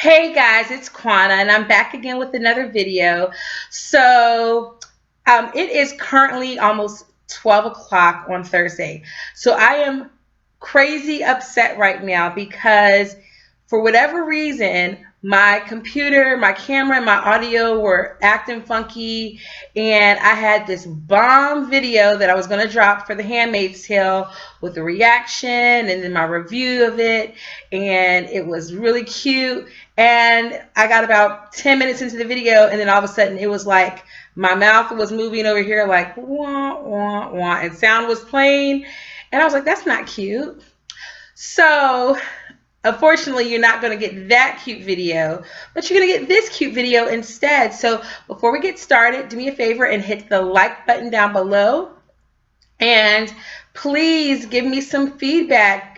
Hey guys, it's Quana and I'm back again with another video. It is currently almost 12 o'clock on Thursday. So I am crazy upset right now because for whatever reason, my computer, my camera, and my audio were acting funky, and I had this bomb video that I was going to drop for The Handmaid's Tale with a reaction and then my review of it, and it was really cute. And I got about 10 minutes into the video, and then all of a sudden it was like my mouth was moving over here like wah, wah, wah, and sound was playing, and I was like, that's not cute. So unfortunately, you're not going to get that cute video, but you're going to get this cute video instead. So before we get started, do me a favor and hit the like button down below. And please give me some feedback.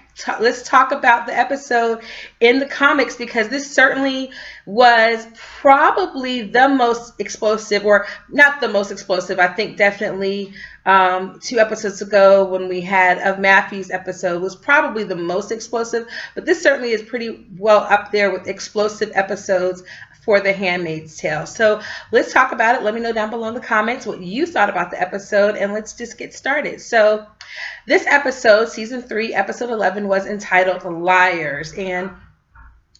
Let's talk about the episode in the comics, because this certainly was probably the most explosive, or not the most explosive. I think definitely 2 episodes ago when we had of Matthew's episode was probably the most explosive, but this certainly is pretty well up there with explosive episodes for The Handmaid's Tale. So let's talk about it. Let me know down below in the comments what you thought about the episode, and let's just get started. So this episode, season 3, episode 11, was entitled Liars, and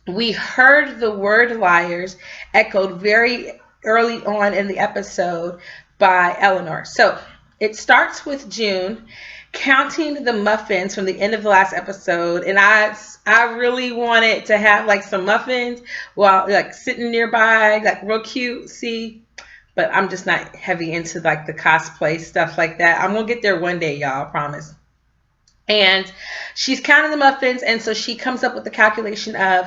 we heard the word liars echoed very early on in the episode by Eleanor. So it starts with June counting the muffins from the end of the last episode, and I really wanted to have like some muffins while like sitting nearby, like real cute, but I'm just not heavy into like the cosplay stuff like that. I'm gonna get there one day, y'all, I promise. And she's counting the muffins, and so she comes up with the calculation of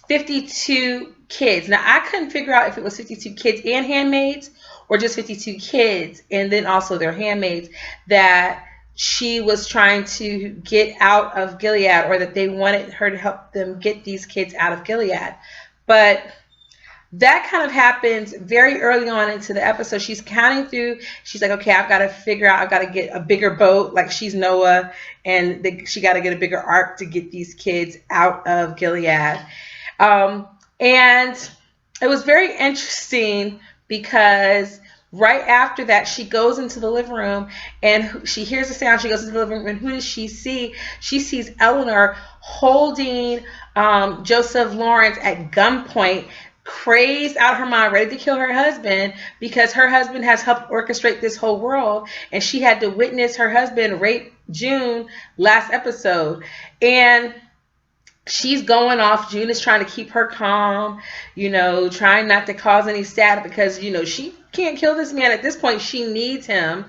52 kids. Now I couldn't figure out if it was 52 kids and handmaids or just 52 kids and then also their handmaids that she was trying to get out of Gilead, or that they wanted her to help them get these kids out of Gilead. But that kind of happens very early on into the episode. She's counting through. She's like, okay, I've got to figure out, I've got to get a bigger boat. Like she's Noah, and she got to get a bigger ark to get these kids out of Gilead. And it was very interesting because right after that, she goes into the living room and she hears a sound. She goes into the living room, and who does she see? She sees Eleanor holding Joseph Lawrence at gunpoint, crazed out of her mind, ready to kill her husband, because her husband has helped orchestrate this whole world, and she had to witness her husband rape June last episode. And she's going off. June is trying to keep her calm, trying not to cause any static, because she can't kill this man at this point. She needs him.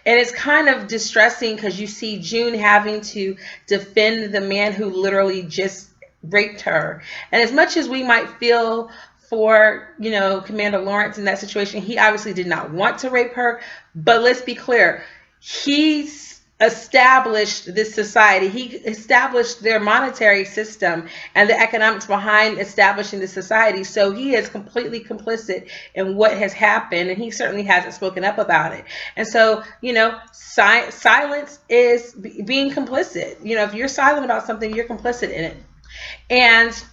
And it's kind of distressing because you see June having to defend the man who literally just raped her. And as much as we might feel for Commander Lawrence in that situation, he obviously did not want to rape her, but let's be clear, he's established this society. He established their monetary system and the economics behind establishing the society. So he is completely complicit in what has happened, and he certainly hasn't spoken up about it. And so, silence is being complicit. If you're silent about something, you're complicit in it. And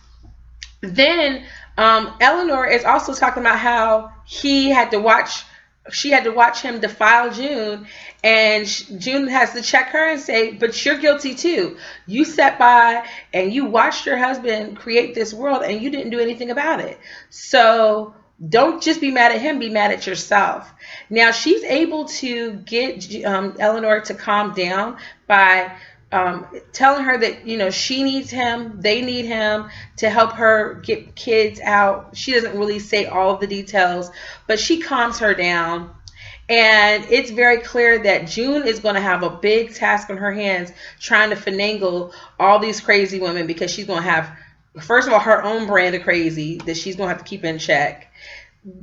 then Eleanor is also talking about how she had to watch him defile June, and June has to check her and say, but you're guilty too. You sat by and you watched your husband create this world, and you didn't do anything about it. So don't just be mad at him, be mad at yourself. Now she's able to get Eleanor to calm down by telling her that she needs him, they need him to help her get kids out. She doesn't really say all of the details, but she calms her down, and it's very clear that June is going to have a big task on her hands trying to finagle all these crazy women, because she's going to have, first of all, her own brand of crazy that she's going to have to keep in check,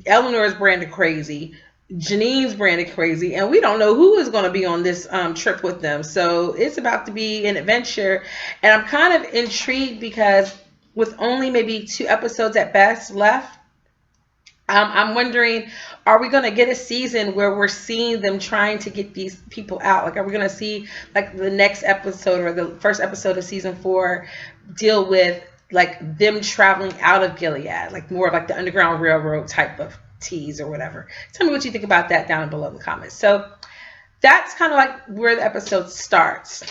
Eleanor's brand of crazy, Janine's branded crazy, and we don't know who is going to be on this trip with them. So it's about to be an adventure, and I'm kind of intrigued because with only maybe 2 episodes at best left, I'm wondering, are we going to get a season where we're seeing them trying to get these people out? Like, are we going to see like the next episode or the first episode of season 4 deal with like them traveling out of Gilead, like more like the Underground Railroad type of tease or whatever. Tell me what you think about that down below in the comments. So that's kind of like where the episode starts.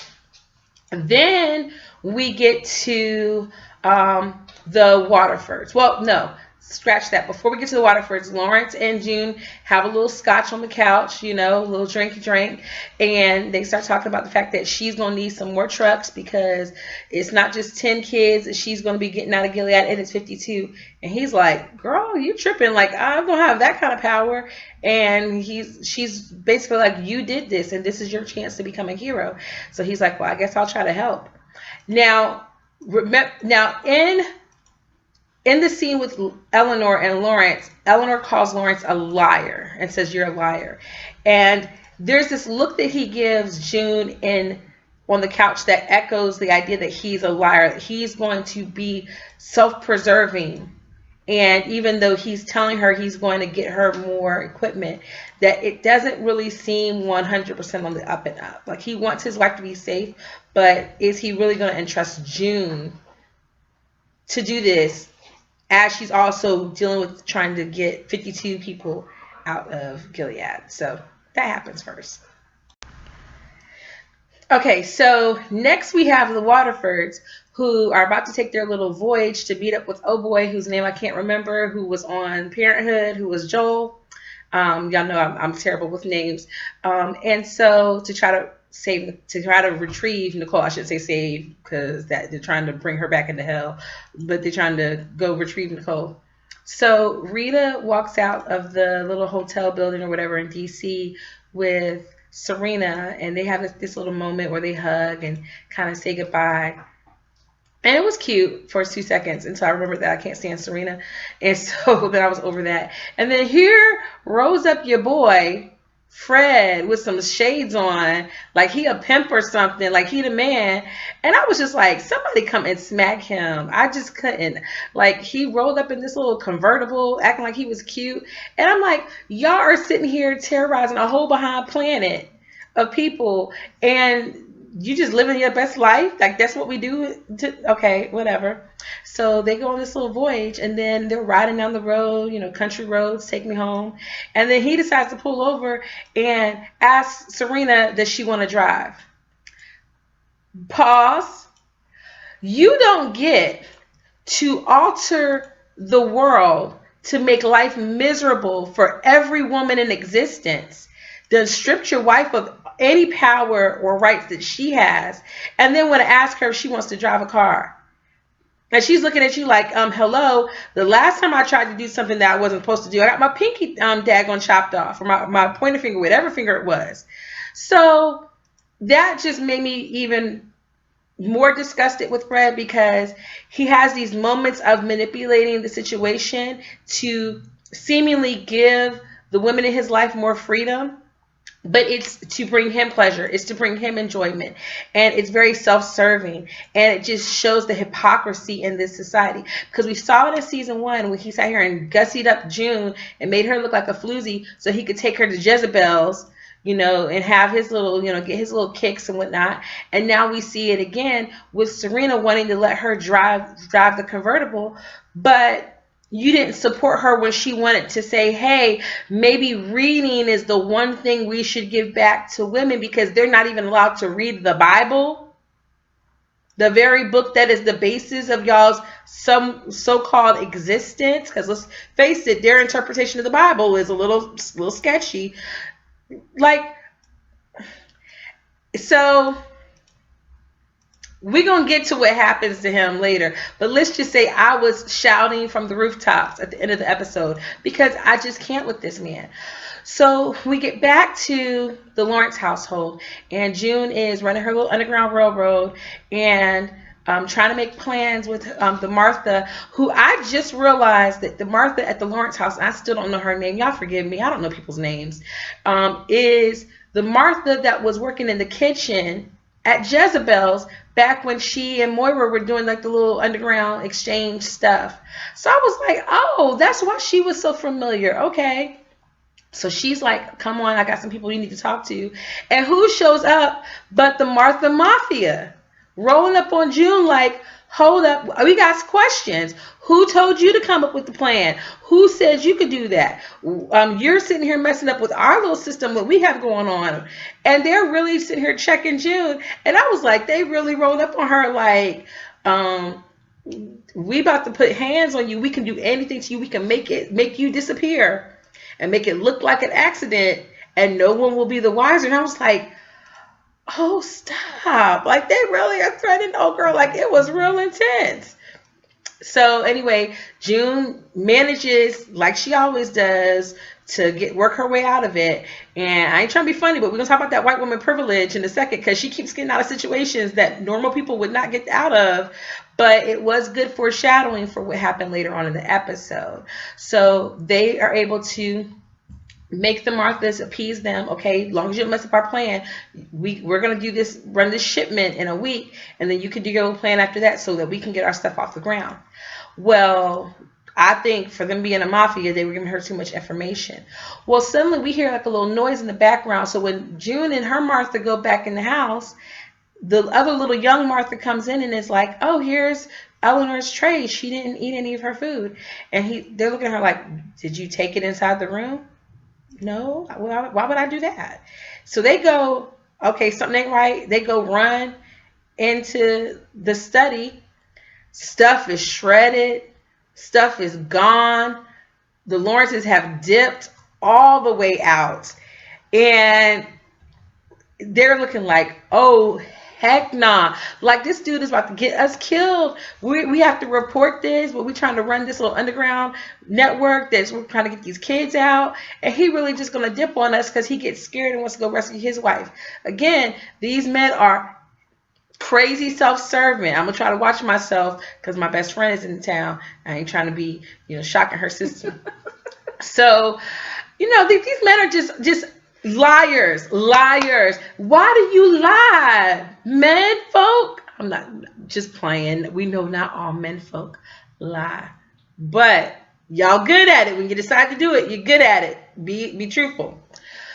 Then we get to the Waterfords. Well, no, scratch that. Before we get to the Waterfords, Lawrence and June have a little scotch on the couch, you know, a little drink, and they start talking about the fact that she's going to need some more trucks because it's not just 10 kids that she's going to be getting out of Gilead, and it's 52. And he's like, girl, you tripping. Like, I don't have that kind of power. And she's basically like, you did this, and this is your chance to become a hero. So he's like, well, I guess I'll try to help. Now in the scene with Eleanor and Lawrence, Eleanor calls Lawrence a liar and says, you're a liar. And there's this look that he gives June on the couch that echoes the idea that he's a liar, that he's going to be self-preserving. And even though he's telling her he's going to get her more equipment, that it doesn't really seem 100% on the up and up. Like, he wants his wife to be safe, but is he really going to entrust June to do this as she's also dealing with trying to get 52 people out of Gilead? So that happens first. Okay, so next we have the Waterfords, who are about to take their little voyage to meet up with oh boy, whose name I can't remember, who was on Parenthood, who was Joel. Y'all know I'm terrible with names. And so to try to retrieve Nicole, I should say save, because that they're trying to bring her back into hell, but they're trying to go retrieve Nicole. So Rita walks out of the little hotel building or whatever in DC with Serena, and they have this little moment where they hug and kind of say goodbye. And it was cute for 2 seconds until I remembered that I can't stand Serena. And so then I was over that. And then here rose up your boy, Fred, with some shades on, like he a pimp or something, like he the man. And I was just like, somebody come and smack him. I just couldn't. Like, he rolled up in this little convertible, acting like he was cute. And I'm like, y'all are sitting here terrorizing a whole behind planet of people, and you just living your best life. Like, that's what we do. Okay, whatever. So they go on this little voyage, and then they're riding down the road, you know, country roads, take me home. And then he decides to pull over and ask Serena, does she want to drive? Pause. You don't get to alter the world to make life miserable for every woman in existence, then stripped your wife of any power or rights that she has, and then want to ask her if she wants to drive a car. And she's looking at you like, hello, the last time I tried to do something that I wasn't supposed to do, I got my pinky daggone chopped off, or my pointer finger, whatever finger it was. So that just made me even more disgusted with Fred, because he has these moments of manipulating the situation to seemingly give the women in his life more freedom. But it's to bring him pleasure. It's to bring him enjoyment. And it's very self-serving. And it just shows the hypocrisy in this society. Because we saw it in season 1 when he sat here and gussied up June and made her look like a floozy so he could take her to Jezebel's, you know, and have his little, you know, get his little kicks and whatnot. And now we see it again with Serena wanting to let her drive the convertible. But you didn't support her when she wanted to say, hey, maybe reading is the one thing we should give back to women, because they're not even allowed to read the Bible, the very book that is the basis of y'all's some so-called existence. Because let's face it, their interpretation of the Bible is a little sketchy. Like, so we're going to get to what happens to him later. But let's just say I was shouting from the rooftops at the end of the episode because I just can't with this man. So we get back to the Lawrence household, and June is running her little Underground Railroad and trying to make plans with the Martha, who I just realized that the Martha at the Lawrence house, I still don't know her name. Y'all forgive me. I don't know people's names. Is the Martha that was working in the kitchen at Jezebel's back when she and Moira were doing like the little underground exchange stuff. So I was like, oh, that's why she was so familiar. Okay. So she's like, come on, I got some people you need to talk to. And who shows up but the Martha Mafia, rolling up on June like, hold up, we got questions. Who told you to come up with the plan? Who says you could do that? You're sitting here messing up with our little system that we have going on. And they're really sitting here checking June. And I was like, they really rolled up on her like, we about to put hands on you. We can do anything to you. We can make you disappear and make it look like an accident, and no one will be the wiser. And I was like, oh, stop. Like, they really are threatening old girl. Like, it was real intense. So anyway, June manages, like she always does, to work her way out of it. And I ain't trying to be funny, but we're going to talk about that white woman privilege in a second, because she keeps getting out of situations that normal people would not get out of. But it was good foreshadowing for what happened later on in the episode. So they are able to make the Marthas, appease them. Okay, as long as you don't mess up our plan, we're going to do this, run this shipment in a week, and then you can do your own plan after that so that we can get our stuff off the ground. Well, I think for them being a mafia, they were giving her too much information. Well, suddenly we hear like a little noise in the background. So when June and her Martha go back in the house, the other little young Martha comes in and is like, oh, here's Eleanor's tray. She didn't eat any of her food. And they're looking at her like, did you take it inside the room? No. Why would I do that? So they go, okay, something ain't right. They go run into the study. Stuff is shredded. Stuff is gone. The Lawrences have dipped all the way out. And they're looking like, oh, heck nah. Like, this dude is about to get us killed. We have to report this, but we're trying to run this little underground network we're trying to get these kids out. And he really just going to dip on us because he gets scared and wants to go rescue his wife. Again, these men are crazy self-serving. I'm going to try to watch myself because my best friend is in town. I ain't trying to be, shocking her sister. So, these men are just liars. Why do you lie, men folk? I'm not just playing. We know not all men folk lie, but y'all good at it. When you decide to do it, you're good at it. Be truthful.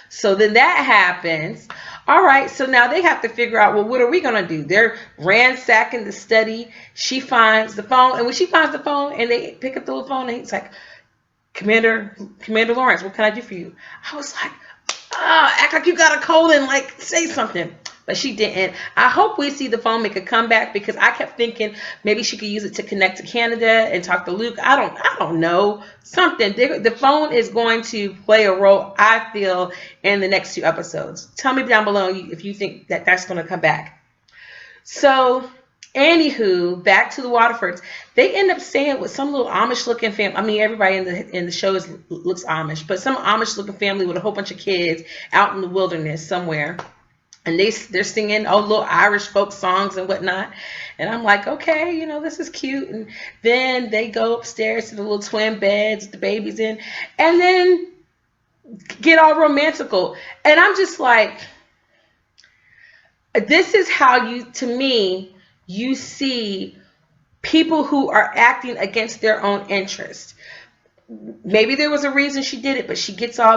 So then that happens. All right, so now they have to figure out, well, what are we going to do? They're ransacking the study. She finds the phone, and when she finds the phone, and they pick up the little phone, and he's like, Commander Lawrence, what can I do for you? I was like, act like you got a cold and like say something. But she didn't. I hope we see the phone make a comeback, because I kept thinking maybe she could use it to connect to Canada and talk to Luke. I don't know. Something. The phone is going to play a role, I feel, in the next 2 episodes. Tell me down below if you think that that's going to come back. So, anywho, back to the Waterfords. They end up staying with some little Amish-looking family. I mean, everybody in the show looks Amish, but some Amish-looking family with a whole bunch of kids out in the wilderness somewhere. And they're singing little Irish folk songs and whatnot. And I'm like, okay, this is cute. And then they go upstairs to the little twin beds with the babies in, and then get all romantical. And I'm just like, this is how you see people who are acting against their own interest. Maybe there was a reason she did it, but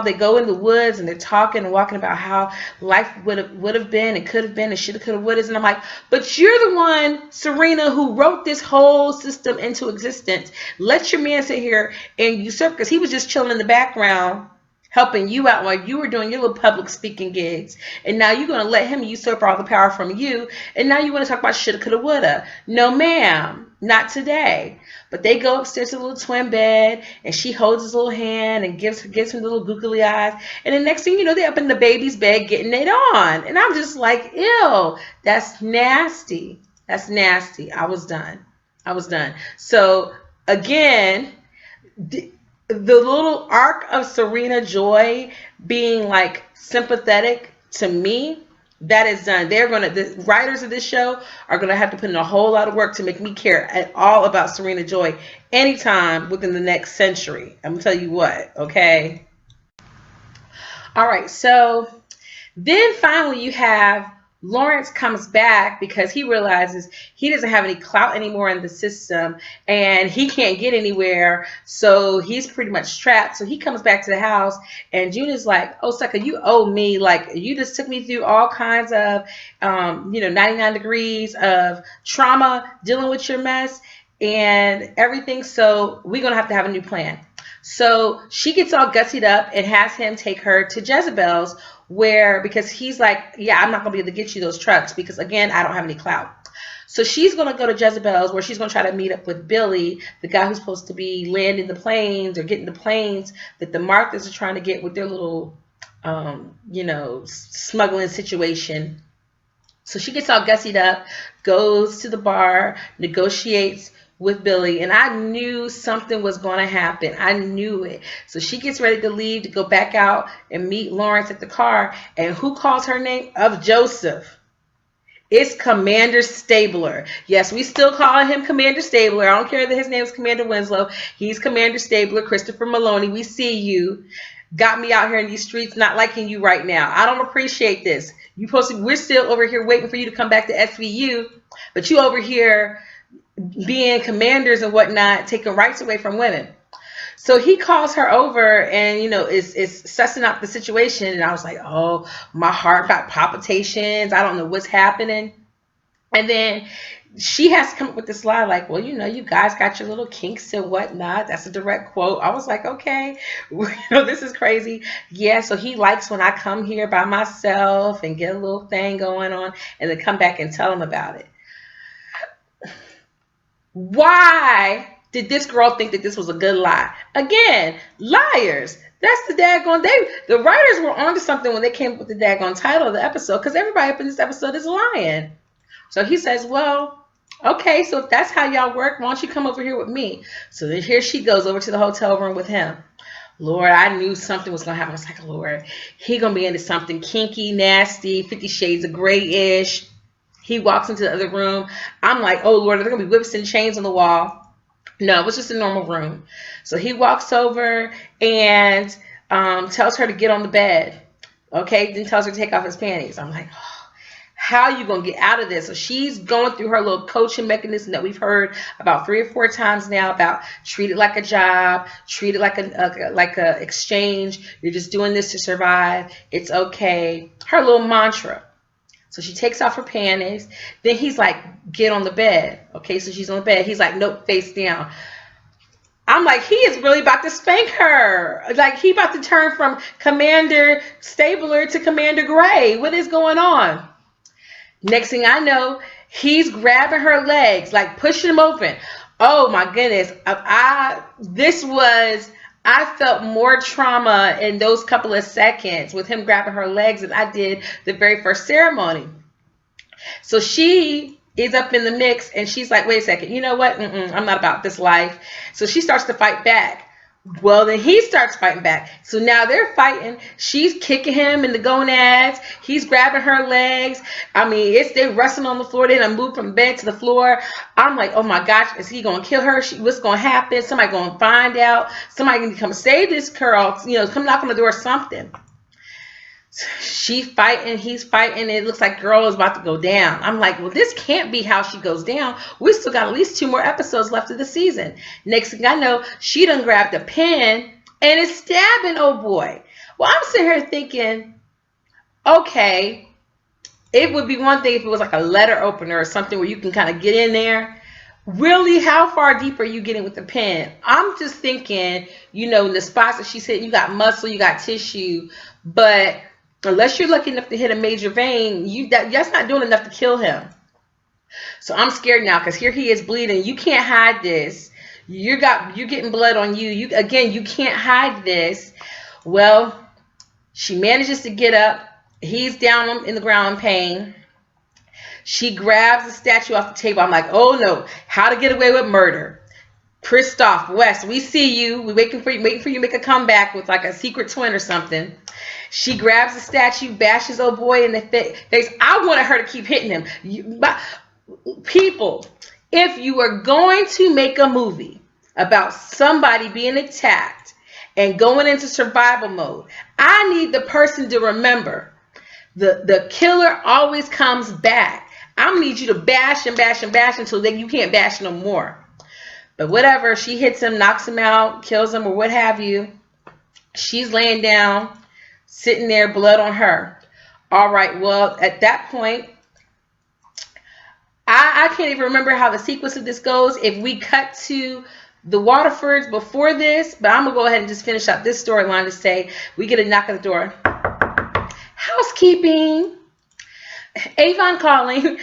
they go in the woods and they're talking and walking about how life would have been and could have been and should have, could have, would have. And I'm like, but you're the one, Serena, who wrote this whole system into existence. Let your man sit here and usurp, because he was just chilling in the background helping you out while you were doing your little public speaking gigs. And now you're going to let him usurp all the power from you. And now you want to talk about shoulda, coulda, woulda. No, ma'am, not today. But they go upstairs to the little twin bed, and she holds his little hand and gives him little googly eyes. And the next thing you know, they're up in the baby's bed getting it on. And I'm just like, ew, that's nasty. That's nasty. I was done. So again, the little arc of Serena Joy being like sympathetic to me, that is done. The writers of this show are going to have to put in a whole lot of work to make me care at all about Serena Joy anytime within the next century. I'm going to tell you what, okay? All right, so then finally you have Lawrence comes back because he realizes he doesn't have any clout anymore in the system and he can't get anywhere. So he's pretty much trapped. So he comes back to the house and June is like, oh, sucker, you owe me. Like, you just took me through all kinds of, 99 degrees of trauma dealing with your mess and everything. So we're going to have a new plan. So she gets all gutsied up and has him take her to Jezebel's because he's like, yeah, I'm not going to be able to get you those trucks because, again, I don't have any clout. So she's going to go to Jezebel's where she's going to try to meet up with Billy, the guy who's supposed to be landing the planes or getting the planes that the Marthas are trying to get with their little, smuggling situation. So she gets all gussied up, goes to the bar, negotiates with Billy, and I knew something was going to happen. I knew it. So she gets ready to leave to go back out and meet Lawrence at the car. And who calls her name? Of Joseph. It's Commander Stabler. Yes, we still call him Commander Stabler. I don't care that his name is Commander Winslow. He's Commander Stabler. Christopher Maloney, we see you. Got me out here in these streets not liking you right now. I don't appreciate this. We're still over here waiting for you to come back to SVU, but you over here being commanders and whatnot, taking rights away from women. So he calls her over and, is sussing out the situation. And I was like, oh, my heart got palpitations. I don't know what's happening. And then she has to come up with this lie like, well, you guys got your little kinks and whatnot. That's a direct quote. I was like, okay, this is crazy. Yeah, so he likes when I come here by myself and get a little thing going on and then come back and tell him about it. Why did this girl think that this was a good lie? Again, liars. That's the daggone. The writers were onto something when they came up with the daggone title of the episode because everybody up in this episode is lying. So he says, well, okay, so if that's how y'all work, why don't you come over here with me? So then here she goes over to the hotel room with him. Lord, I knew something was going to happen. I was like, Lord, he going to be into something kinky, nasty, 50 Shades of Grey-ish. He walks into the other room. I'm like, oh, Lord, are there going to be whips and chains on the wall? No, it was just a normal room. So he walks over and tells her to get on the bed. Okay, then tells her to take off his panties. I'm like, oh, how are you going to get out of this? So she's going through her little coaching mechanism that we've heard about 3 or 4 times now about treat it like a job, treat it like a exchange. You're just doing this to survive. It's okay. Her little mantra. So she takes off her panties. Then he's like, get on the bed. Okay, so she's on the bed. He's like, nope, face down. I'm like, he is really about to spank her. Like, he about to turn from Commander Stabler to Commander Gray. What is going on? Next thing I know, he's grabbing her legs, like pushing them open. Oh, my goodness. I felt more trauma in those couple of seconds with him grabbing her legs than I did the very first ceremony. So she is up in the mix and she's like, wait a second, you know what? I'm not about this life. So she starts to fight back. Well, then he starts fighting back. So now they're fighting. She's kicking him in the gonads. He's grabbing her legs. I mean, they're wrestling on the floor. They done moved from bed to the floor. I'm like, oh my gosh, is he going to kill her? What's going to happen? Somebody going to find out. Somebody going to come save this girl. Come knock on the door or something. She's fighting, he's fighting. It looks like girl is about to go down. I'm like, well, this can't be how she goes down. We still got at least 2 more episodes left of the season. Next thing I know, she done grabbed a pen and is stabbing old boy. Well, I'm sitting here thinking, okay, it would be one thing if it was like a letter opener or something where you can kind of get in there. Really, how far deep are you getting with the pen? I'm just thinking, in the spots that she's hitting, you got muscle, you got tissue, but unless you're lucky enough to hit a major vein, that's not doing enough to kill him. So I'm scared now because here he is bleeding. You can't hide this. You're getting blood on you. You can't hide this. Well, she manages to get up. He's down in the ground in pain. She grabs the statue off the table. I'm like, oh no, how to get away with murder. Christoph West, we see you. We're waiting for you to make a comeback with like a secret twin or something. She grabs the statue, bashes old boy in the face. I wanted her to keep hitting him. People, if you are going to make a movie about somebody being attacked and going into survival mode, I need the person to remember The killer always comes back. I'm gonna need you to bash and bash and bash until you can't bash no more. But whatever, she hits him, knocks him out, kills him, or what have you. She's laying down, sitting there, blood on her. All right, well, at that point, I can't even remember how the sequence of this goes. If we cut to the Waterfords before this, but I'm going to go ahead and just finish up this storyline to say we get a knock at the door. Housekeeping. Avon calling.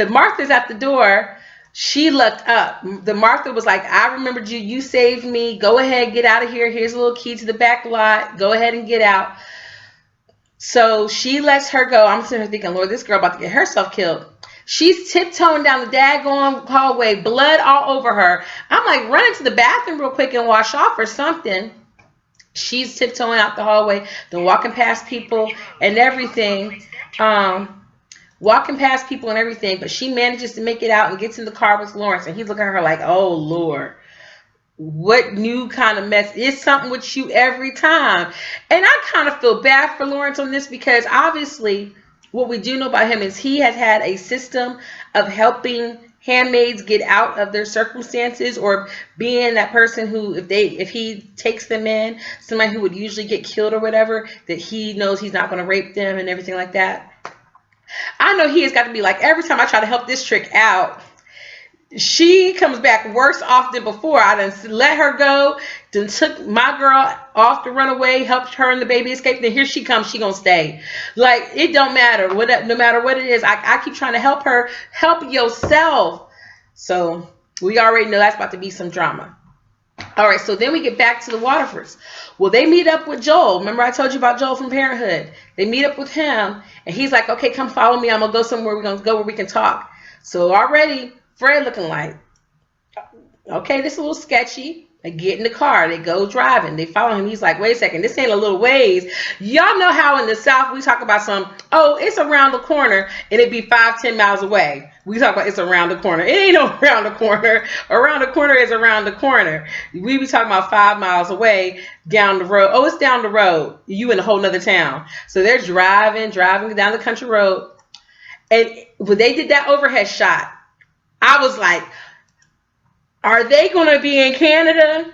Martha's at the door. She looked up. The Martha was like, I remembered you. You saved me. Go ahead. Get out of here. Here's a little key to the back lot. Go ahead and get out. So she lets her go. I'm sitting here thinking, Lord, this girl about to get herself killed. She's tiptoeing down the daggone hallway, blood all over her. I'm like, run into the bathroom real quick and wash off or something. She's tiptoeing out the hallway, then walking past people and everything. But she manages to make it out and gets in the car with Lawrence. And he's looking at her like, oh, Lord, what new kind of mess? It's something with you every time. And I kind of feel bad for Lawrence on this because obviously what we do know about him is he has had a system of helping handmaids get out of their circumstances, or being that person who, if he takes them in, somebody who would usually get killed or whatever, that he knows he's not going to rape them and everything like that. I know he has got to be like, every time I try to help this trick out, she comes back worse off than before. I done let her go, then took my girl off to run away, helped her and the baby escape. Then here she comes, she gonna stay. Like, it don't matter, no matter what it is. I keep trying to help her. Help yourself. So we already know that's about to be some drama. All right, so then we get back to the Waterfords. Well, they meet up with Joel. Remember I told you about Joel from Parenthood? They meet up with him, and he's like, okay, come follow me. I'm gonna go somewhere. We're gonna go where we can talk. So already Fred looking like, okay, this is a little sketchy. They get in the car. They go driving. They follow him. He's like, wait a second. This ain't a little ways. Y'all know how in the South we talk about it's around the corner, and it'd be 5-10 miles away. We talk about it's around the corner. It ain't no around the corner. Around the corner is around the corner. We be talking about 5 miles away down the road. Oh, it's down the road. You in a whole nother town. So they're driving down the country road. And when they did that overhead shot, I was like, are they going to be in Canada?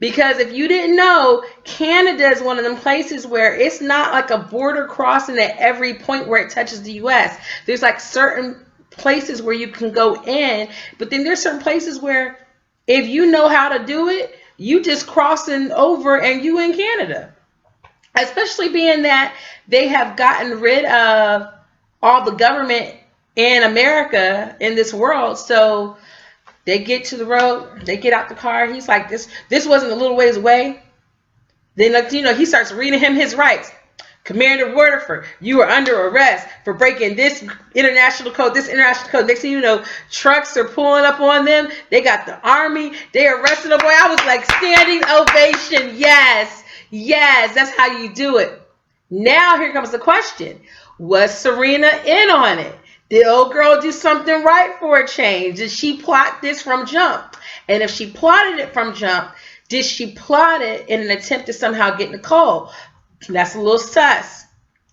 Because if you didn't know, Canada is one of them places where it's not like a border crossing at every point where it touches the U.S. There's like certain places where you can go in, but then there's certain places where if you know how to do it, you just crossing over and you in Canada. Especially being that they have gotten rid of all the government in America, in this world. So they get to the road, they get out the car. He's like, this wasn't a little ways away. Then, he starts reading him his rights. Commander Waterford, you are under arrest for breaking this international code. Next thing you know, trucks are pulling up on them. They got the army. They arrested a boy. I was like, standing ovation. Yes, that's how you do it. Now here comes the question. Was Serena in on it? Did old girl do something right for a change? Did she plot this from jump? And if she plotted it from jump, did she plot it in an attempt to somehow get Nicole? That's a little sus.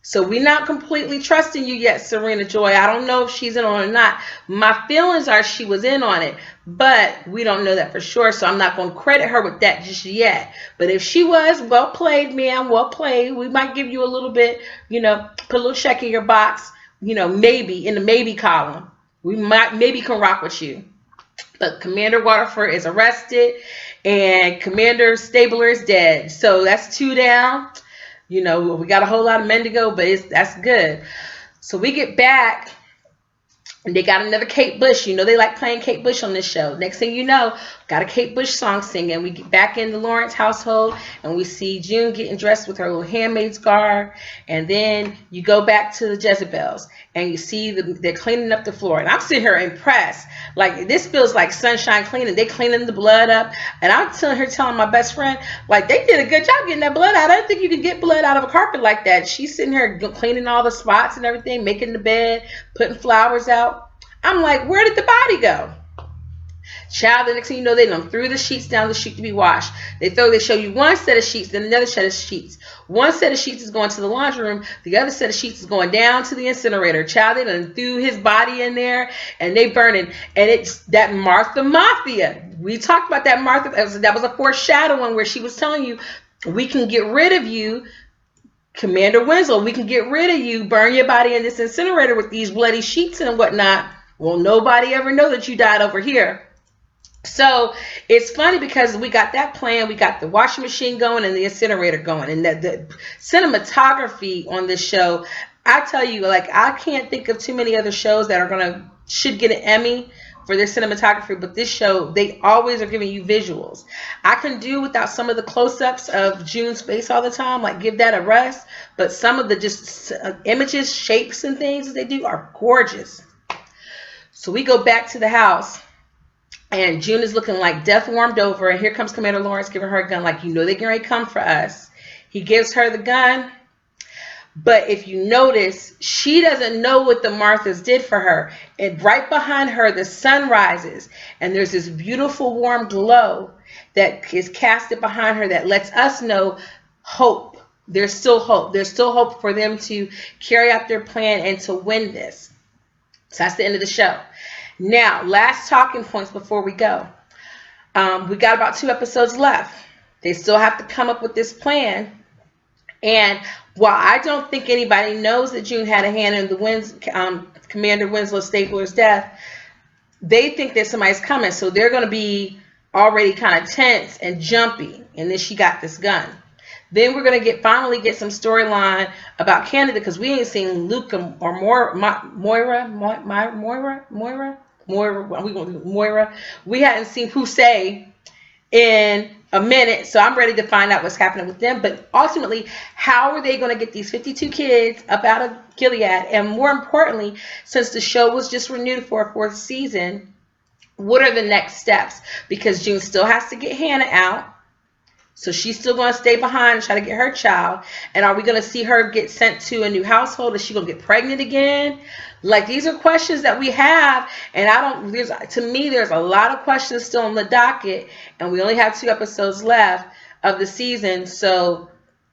So we're not completely trusting you yet, Serena Joy. I don't know if she's in on it or not. My feelings are she was in on it, but we don't know that for sure. So I'm not going to credit her with that just yet. But if she was, well played, ma'am, well played. We might give you a little bit, put a little check in your box. Maybe in the maybe column, we maybe can rock with you. But Commander Waterford is arrested and Commander Stabler is dead. So that's 2 down. We got a whole lot of men to go, but that's good. So we get back and they got another Kate Bush. They like playing Kate Bush on this show. Next thing you know, got a Kate Bush song singing. We get back in the Lawrence household and we see June getting dressed with her little handmaid's garb. And then you go back to the Jezebels and you see they're cleaning up the floor. And I'm sitting here impressed. Like, this feels like sunshine cleaning. They cleaning the blood up. And I'm telling my best friend, like, they did a good job getting that blood out. I don't think you can get blood out of a carpet like that. She's sitting here cleaning all the spots and everything, making the bed, putting flowers out. I'm like, where did the body go? Child, the next thing you know, they done threw the sheets down the chute to be washed. They show you one set of sheets, then another set of sheets. One set of sheets is going to the laundry room. The other set of sheets is going down to the incinerator. Child, they done threw his body in there, and they burning. And it's that Martha Mafia. We talked about that Martha. That was a foreshadowing where she was telling you, we can get rid of you, Commander Winslow. We can get rid of you, burn your body in this incinerator with these bloody sheets and whatnot. Well, nobody ever know that you died over here. So it's funny because we got that plan, we got the washing machine going and the incinerator going, and the cinematography on this show, I tell you, like, I can't think of too many other shows that should get an Emmy for their cinematography, but this show, they always are giving you visuals. I can do without some of the close-ups of June's face all the time, like give that a rest, but some of the just images, shapes, and things that they do are gorgeous. So we go back to the house. And June is looking like death warmed over. And here comes Commander Lawrence giving her a gun. Like, you know they're going to come for us. He gives her the gun. But if you notice, she doesn't know what the Marthas did for her. And right behind her, the sun rises. And there's this beautiful warm glow that is casted behind her that lets us know hope. There's still hope. There's still hope for them to carry out their plan and to win this. So that's the end of the show. Now, last talking points before we go. We got about 2 episodes left. They still have to come up with this plan. And while I don't think anybody knows that June had a hand in the Commander Winslow Stapler's death, they think that somebody's coming. So they're going to be already kind of tense and jumpy. And then she got this gun. Then we're going to finally get some storyline about Canada, because we ain't seen Luke or Moira. We hadn't seen Hussein in a minute, so I'm ready to find out what's happening with them. But ultimately, how are they going to get these 52 kids up out of Gilead? And more importantly, since the show was just renewed for a 4th season, what are the next steps? Because June still has to get Hannah out. So she's still going to stay behind and try to get her child. And are we going to see her get sent to a new household? Is she going to get pregnant again? Like, these are questions that we have. And to me, there's a lot of questions still on the docket. And we only have 2 episodes left of the season. So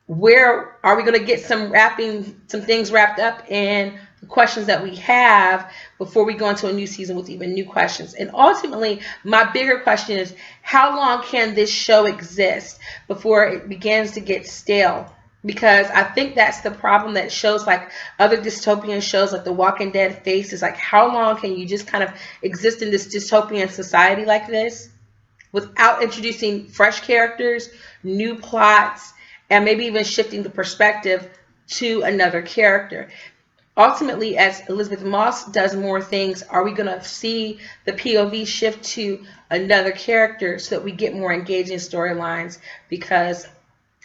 where are we going to get some things wrapped up in the questions that we have before we go into a new season with even new questions? And ultimately, my bigger question is, how long can this show exist before it begins to get stale? Because I think that's the problem that shows like other dystopian shows like The Walking Dead face, is like, how long can you just kind of exist in this dystopian society like this without introducing fresh characters, new plots, and maybe even shifting the perspective to another character? Ultimately, as Elizabeth Moss does more things, are we going to see the POV shift to another character so that we get more engaging storylines? Because,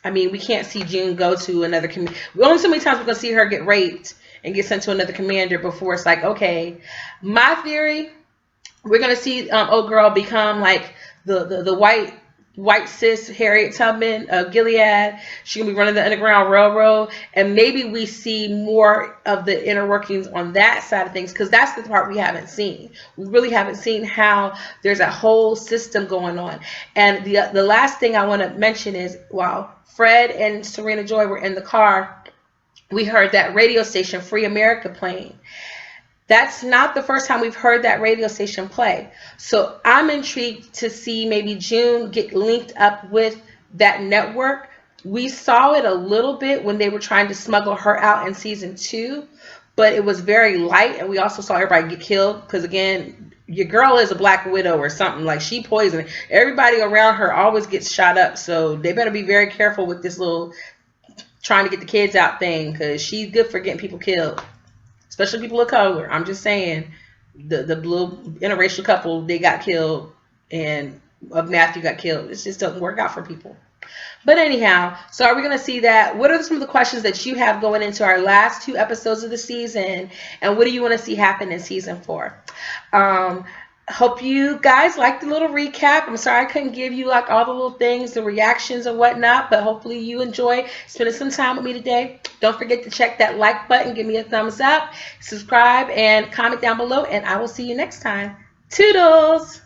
I mean, we can't see June go to another commander. Only so many times we're going to see her get raped and get sent to another commander before it's like, okay. My theory, we're going to see old girl become like the white cis Harriet Tubman of Gilead. She's going to be running the Underground Railroad. And maybe we see more of the inner workings on that side of things, because that's the part we haven't seen. We really haven't seen how there's a whole system going on. And the last thing I want to mention is, while Fred and Serena Joy were in the car, we heard that radio station Free America playing. That's not the first time we've heard that radio station play. So I'm intrigued to see maybe June get linked up with that network. We saw it a little bit when they were trying to smuggle her out in season 2, but it was very light, and we also saw everybody get killed because, again, your girl is a Black Widow or something. Like, she poisoned. Everybody around her always gets shot up, so they better be very careful with this little trying to get the kids out thing, because she's good for getting people killed. Especially people of color. I'm just saying, the little interracial couple, they got killed, and Matthew got killed. It just doesn't work out for people. But anyhow, so are we going to see that? What are some of the questions that you have going into our last 2 episodes of the season? And what do you want to see happen in season 4? Hope you guys liked the little recap. I'm sorry I couldn't give you like all the little things, the reactions and whatnot, but hopefully you enjoy spending some time with me today. Don't forget to check that like button, give me a thumbs up, subscribe, and comment down below, and I will see you next time. Toodles!